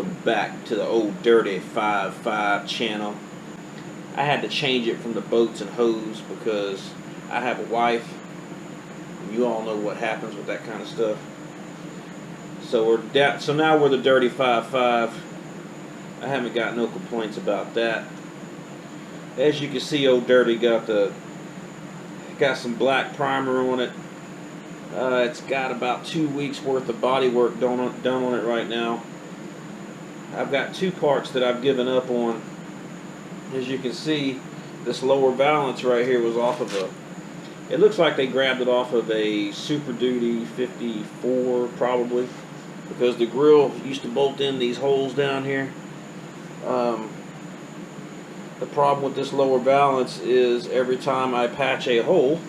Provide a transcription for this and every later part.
welcome back to the old Dirty 5.5 channel. I had to change it from the boats and hose because I have a wife. You all know what happens with that kind of stuff. So now we're the Dirty 5.5. I haven't got no complaints about that. As you can see, old Dirty got some black primer on it. It's got about 2 weeks worth of bodywork done on it right now. I've got two parts that I've given up on. As you can see, this lower valance right here was off of it looks like they grabbed it off of a Super Duty 54 probably, because the grill used to bolt in these holes down here. The problem with this lower valance is every time I patch a hole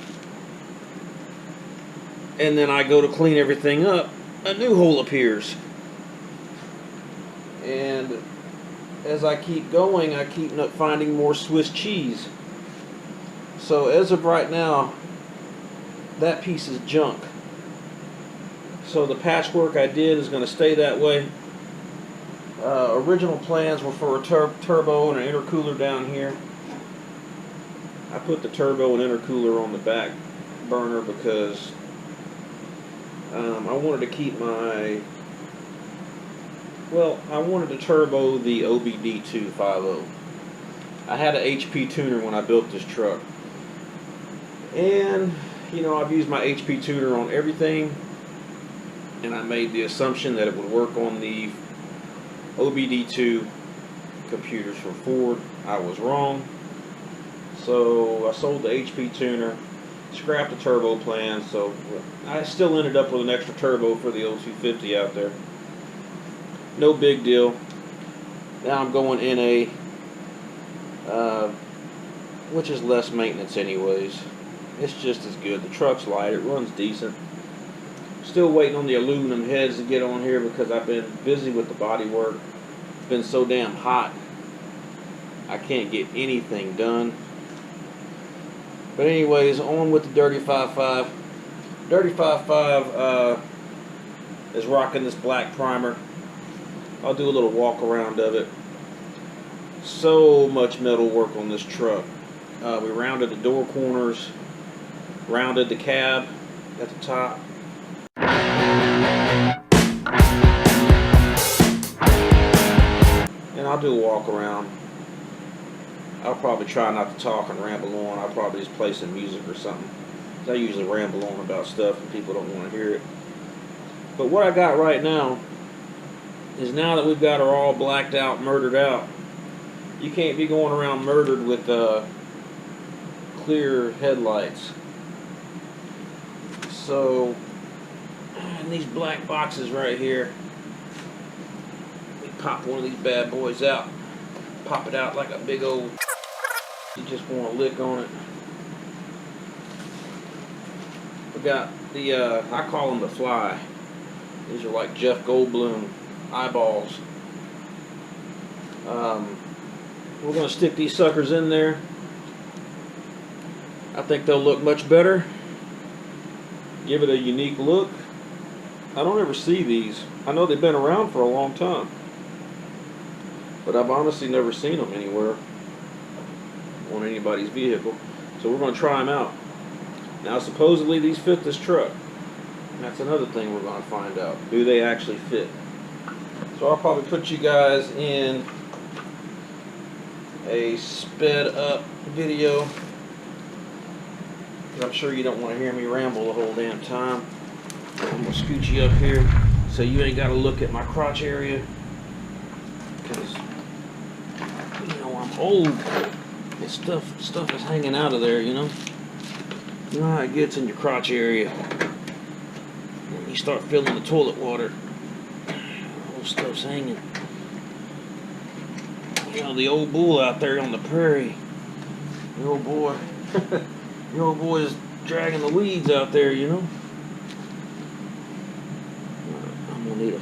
and then I go to clean everything up, a new hole appears. And as I keep going, I keep finding more Swiss cheese. So as of right now, that piece is junk. So the patchwork I did is going to stay that way. Original plans were for a turbo and an intercooler down here. I put the turbo and intercooler on the back burner because I wanted to keep I wanted to turbo the OBD250. I had an HP tuner when I built this truck. And, you know, I've used my HP tuner on everything. And I made the assumption that it would work on the OBD2 computers from Ford. I was wrong. So I sold the HP tuner, scrapped the turbo plan, so I still ended up with an extra turbo for the old 250 out there. No big deal. Now I'm going in a, which is less maintenance anyways. It's just as good. The truck's light, it runs decent. Still waiting on the aluminum heads to get on here because I've been busy with the body work. It's been so damn hot, I can't get anything done. But anyways, on with the Dirty 5.5. Dirty 5.5 is rocking this black primer. I'll do a little walk around of it. So much metal work on this truck. We rounded the door corners, rounded the cab at the top. And I'll do a walk around. I'll probably try not to talk and ramble on. I'll probably just play some music or something. I usually ramble on about stuff and people don't want to hear it. But what I got right now is, now that we've got her all blacked out, murdered out, you can't be going around murdered with clear headlights. So, in these black boxes right here, we pop one of these bad boys out. Pop it out like a big old, you just want to lick on it. We got the, I call them the Fly. These are like Jeff Goldblum eyeballs. We're going to stick these suckers in there. I think they'll look much better. Give it a unique look. I don't ever see these. I know they've been around for a long time, but I've honestly never seen them anywhere on anybody's vehicle. So we're going to try them out. Now supposedly these fit this truck. That's another thing we're going to find out. Do they actually fit? So I'll probably put you guys in a sped up video, because I'm sure you don't want to hear me ramble the whole damn time. I'm going to scoot you up here so you ain't got to look at my crotch area, because, you know, I'm old. This stuff is hanging out of there, you know. You know how it gets in your crotch area. When you start filling the toilet water, all stuff's hanging. You know, the old bull out there on the prairie, the old boy, the old boy is dragging the weeds out there, you know. I'm gonna need I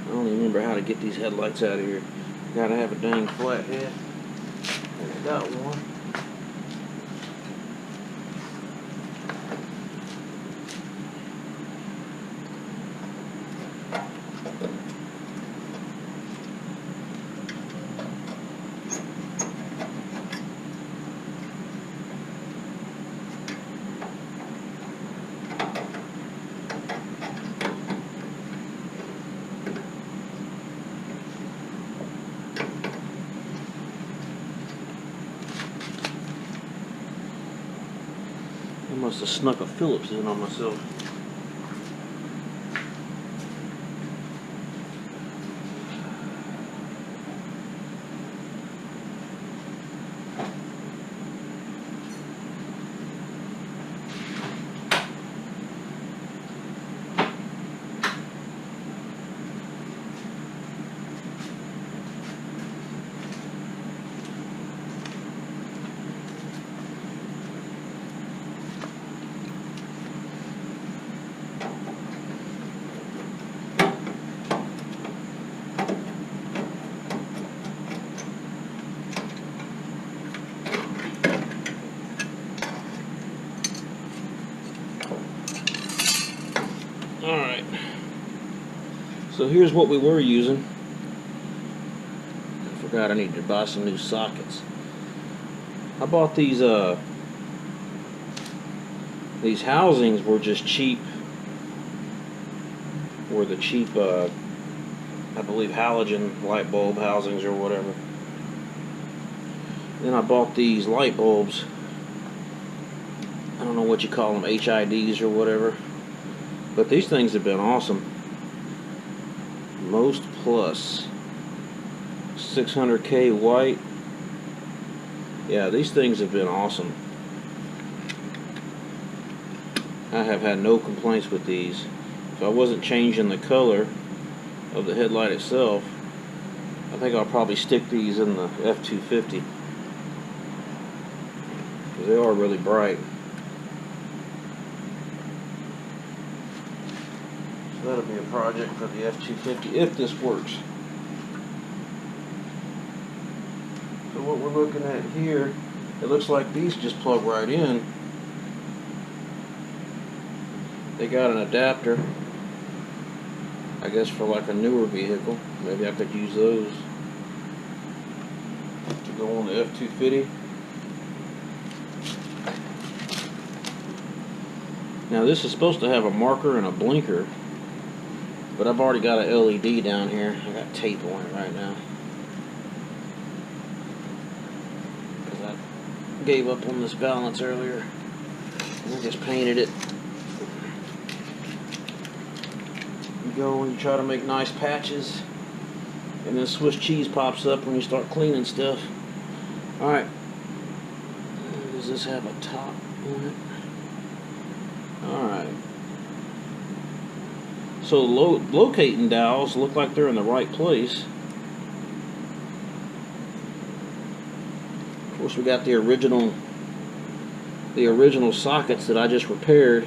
don't even remember how to get these headlights out of here. Gotta have a dang flathead. I got one. must have snuck a Phillips in on myself. Alright, so here's what we were using. I forgot I needed to buy some new sockets. I bought these housings were just cheap. Were the cheap, I believe, halogen light bulb housings or whatever. Then I bought these light bulbs. I don't know what you call them, HIDs or whatever. But these things have been awesome. Most Plus 600K white. Yeah, these things have been awesome. I have had no complaints with these. If I wasn't changing the color of the headlight itself, I think I'll probably stick these in the F250 because they are really bright. That'll be a project for the F250 if this works. So what we're looking at here, it looks like these just plug right in. They got an adapter, I guess for like a newer vehicle. Maybe I could use those to go on the F250. Now this is supposed to have a marker and a blinker, but I've already got an LED down here. I got tape on it right now because I gave up on this balance earlier. I just painted it. You go and you try to make nice patches, and then Swiss cheese pops up when you start cleaning stuff. Alright. Does this have a top on it? Alright. So locating dowels look like they're in the right place. Of course, we got the original sockets that I just repaired,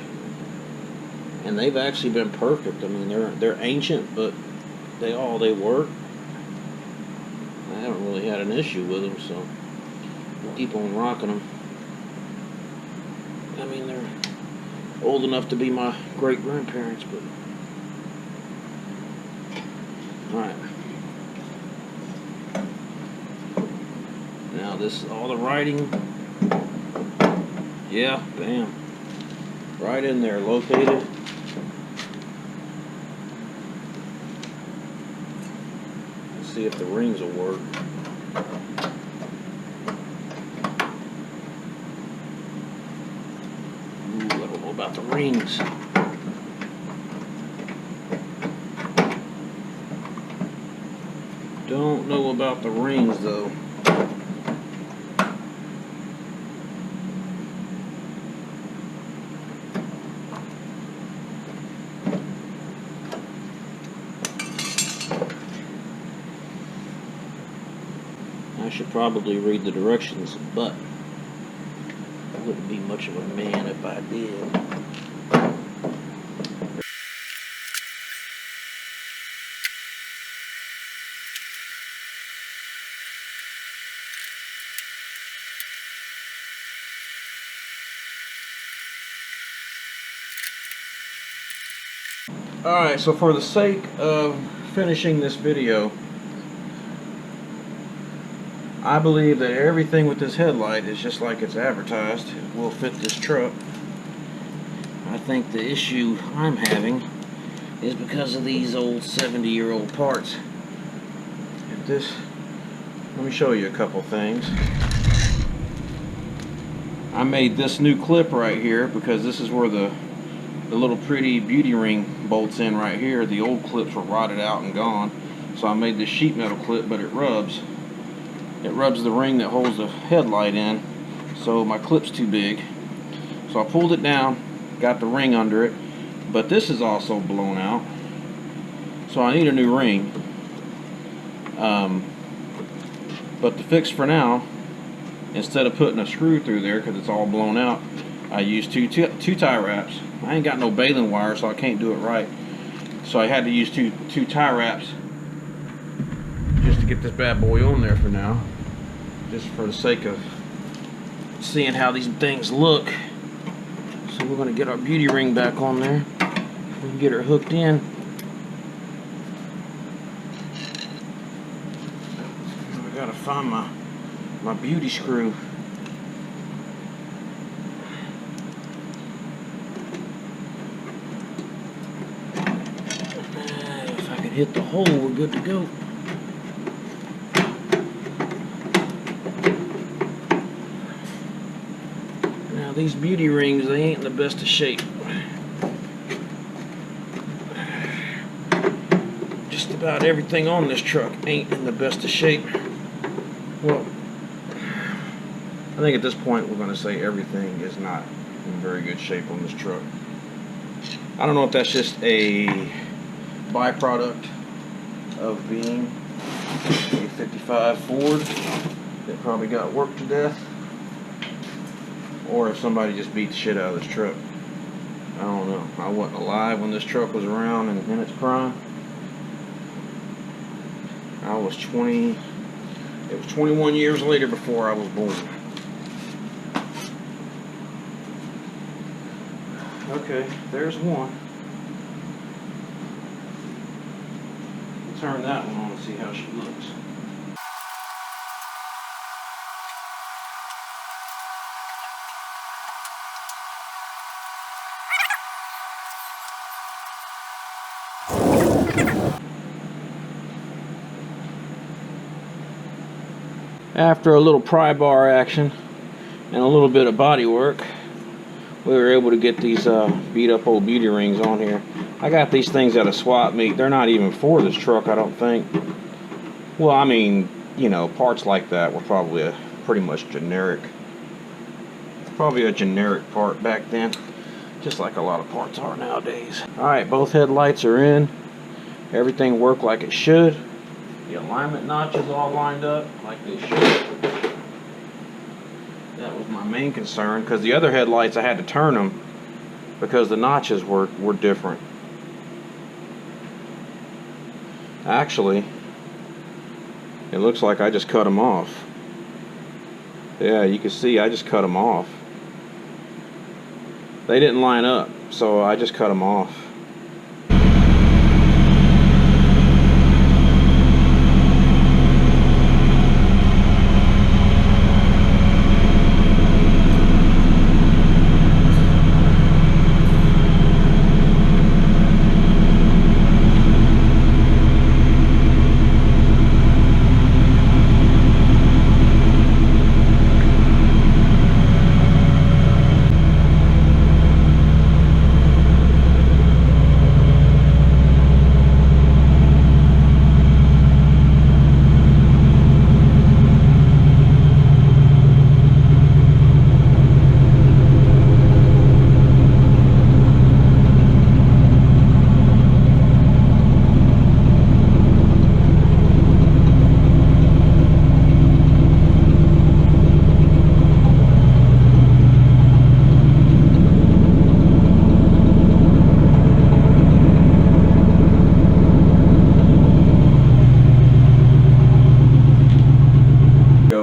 and they've actually been perfect. I mean, they're ancient, but they work. I haven't really had an issue with them, so we'll keep on rocking them. I mean, they're old enough to be my great grandparents, but. Alright. Now this is all the writing. Yeah, bam. Right in there, located. Let's see if the rings will work. Ooh, I don't know about the rings. Don't know about the rings though. I should probably read the directions, but I wouldn't be much of a man if I did. Alright, so for the sake of finishing this video, I believe that everything with this headlight is just like it's advertised. It will fit this truck. I think the issue I'm having is because of these old 70-year-old parts. Let me show you a couple things. I made this new clip right here because this is where the little pretty beauty ring bolts in right here. The old clips were rotted out and gone. So I made this sheet metal clip, but it rubs. It rubs the ring that holds the headlight in. So my clip's too big. So I pulled it down, got the ring under it, but this is also blown out. So I need a new ring. But the fix for now, instead of putting a screw through there because it's all blown out, I used two tie wraps. I ain't got no baling wire, so I can't do it right. So I had to use two tie wraps just to get this bad boy on there for now, just for the sake of seeing how these things look. So we're going to get our beauty ring back on there. We can get her hooked in. I gotta find my beauty screw. If I can hit the hole, we're good to go. Now these beauty rings, they ain't in the best of shape. Just about everything on this truck ain't in the best of shape. Well, I think at this point we're going to say everything is not in very good shape on this truck. I don't know if that's just a byproduct of being a 55 Ford that probably got worked to death, or if somebody just beat the shit out of this truck. I don't know. I wasn't alive when this truck was around and in its prime. I was 20. It was 21 years later before I was born. Okay, there's one. Turn that one on and see how she looks. After a little pry bar action and a little bit of body work, we were able to get these beat up old beauty rings on here. I got these things at a swap meet. They're not even for this truck, I don't think. Well, I mean, you know, parts like that were probably a pretty much generic. Probably a generic part back then, just like a lot of parts are nowadays. Alright, both headlights are in. Everything worked like it should. The alignment notches all lined up like they should. That was my main concern, because the other headlights I had to turn them because the notches were different. Actually, it looks like I just cut them off. Yeah, you can see I just cut them off. They didn't line up, so I just cut them off.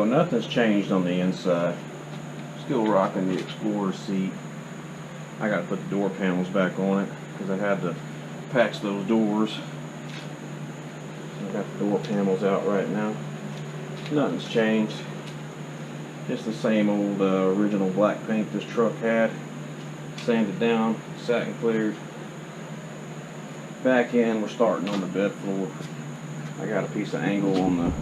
Nothing's changed on the inside. Still rocking the Explorer seat. I gotta put the door panels back on it because I had to patch those doors. So I got the door panels out right now. Nothing's changed. Just the same old original black paint this truck had. Sanded down, satin cleared. Back in, we're starting on the bed floor. I got a piece of angle on the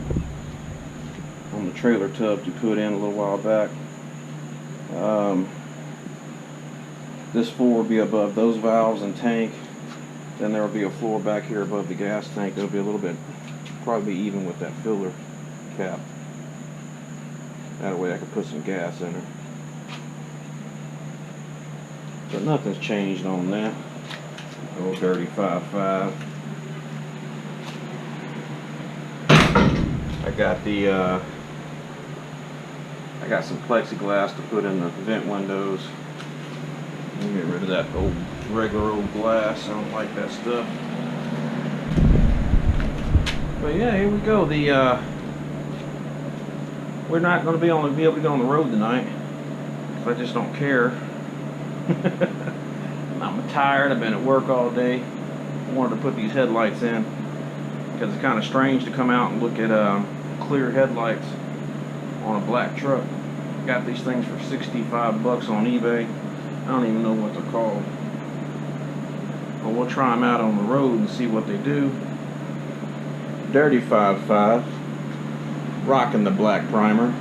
trailer tub you put in a little while back. This floor will be above those valves and tank. Then there will be a floor back here above the gas tank. It'll be a little bit, probably even with that filler cap. That way I can put some gas in her. But nothing's changed on that. Old dirty 5.5. I got some plexiglass to put in the vent windows. Let me get rid of that regular old glass. I don't like that stuff. But yeah, here we go. We're not going to be able to go on the road tonight. I just don't care. I'm tired. I've been at work all day. I wanted to put these headlights in because it's kind of strange to come out and look at clear headlights on a black truck. Got these things for 65 bucks on eBay. I don't even know what they're called. But we'll try them out on the road and see what they do. Dirty 5.5. Rocking the black primer.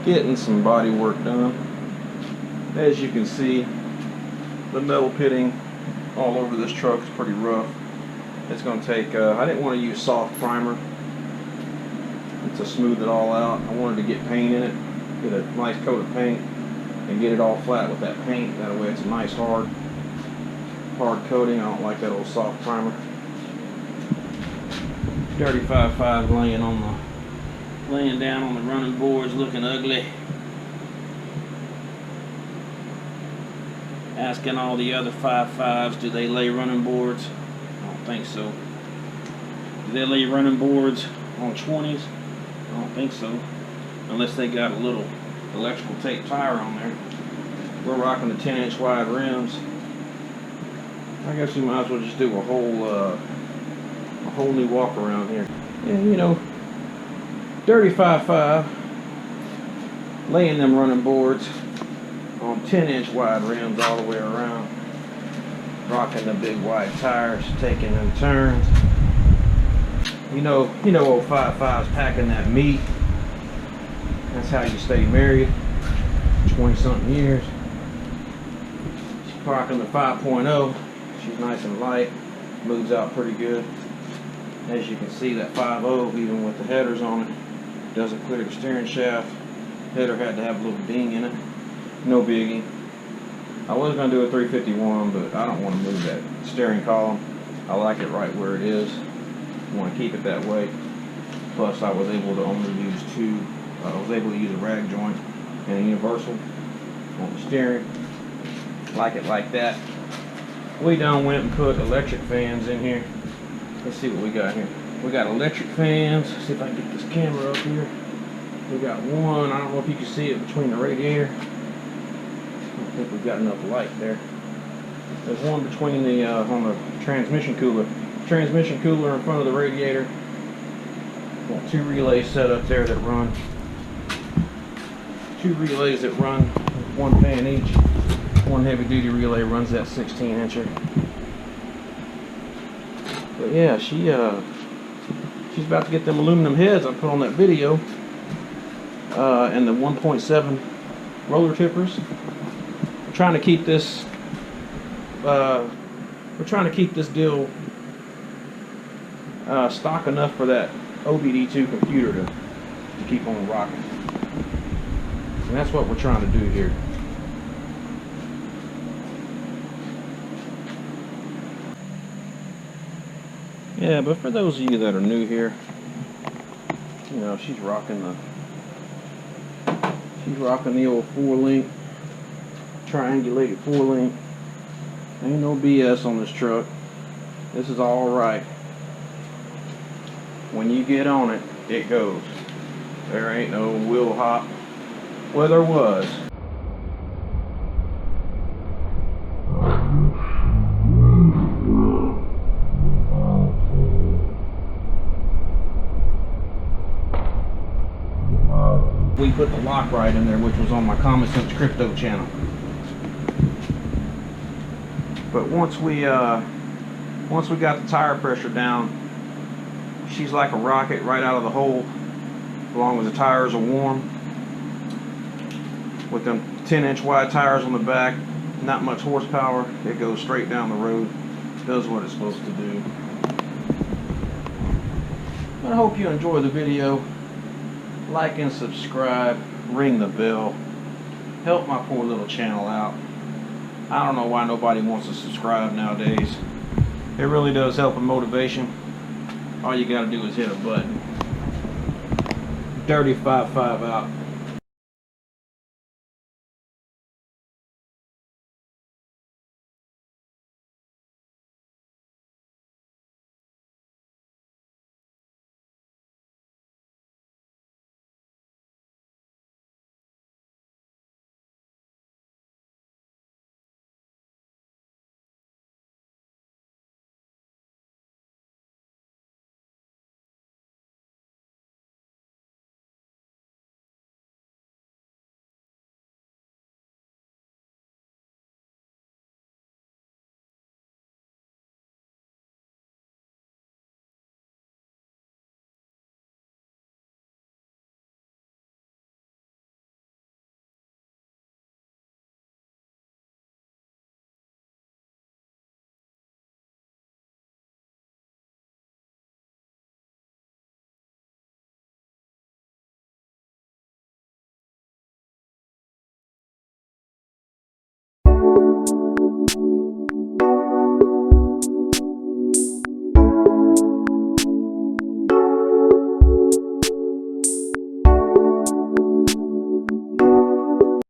Getting some body work done. As you can see, the metal pitting all over this truck is pretty rough. It's going to take, I didn't want to use soft primer to smooth it all out. I wanted to get paint in it, get a nice coat of paint, and get it all flat with that paint. That way it's a nice hard coating. I don't like that old soft primer. Dirty 5.5 laying down on the running boards, looking ugly. Asking all the other 5.5s, do they lay running boards? I don't think so. Do they lay running boards on 20s? I don't think so. Unless they got a little electrical tape tire on there. We're rocking the 10-inch wide rims. I guess we might as well just do a whole new walk around here. Yeah, you know, dirty 5.5, laying them running boards on 10-inch wide rims all the way around, rocking the big wide tires, taking them turns. You know, old 5.5's packing that meat. That's how you stay married 20-something years. She's rocking the 5.0. She's nice and light, moves out pretty good. As you can see, that 5.0, even with the headers on it, doesn't clear the steering shaft. Header had to have a little ding in it. No biggie. I was going to do a 351, but I don't want to move that steering column. I like it right where it is. I want to keep it that way. Plus, I was able to only use I was able to use a rag joint and a universal on the steering. Like it like that. We done went and put electric fans in here. Let's see what we got here. We got electric fans. Let's see if I can get this camera up here. We got one. I don't know if you can see it between the radiator. I don't think we've got enough light there. There's one between the on the transmission cooler. Transmission cooler in front of the radiator. Got two relays set up there that run. Two relays that run one fan each. One heavy duty relay runs that 16-incher. But yeah, she's about to get them aluminum heads I put on that video, and the 1.7 roller tippers. We're trying to keep this. We're trying to keep this deal stock enough for that OBD2 computer to keep on rocking. And that's what we're trying to do here. Yeah, but for those of you that are new here, you know, she's rocking the old 4-link, triangulated 4-link. Ain't no BS on this truck. This is all right. When you get on it, it goes. There ain't no wheel hop. Well, there was. We put the lock right in there, which was on my Common Sense Crypto channel. But once we got the tire pressure down, she's like a rocket right out of the hole, as long as the tires are warm. with them 10-inch wide tires on the back, not much horsepower. It goes straight down the road, does what it's supposed to do. But I hope you enjoy the video. Like and subscribe, ring the bell, help my poor little channel out. I don't know why nobody wants to subscribe nowadays. It really does help with motivation. All you gotta do is hit a button. Dirty 55 out.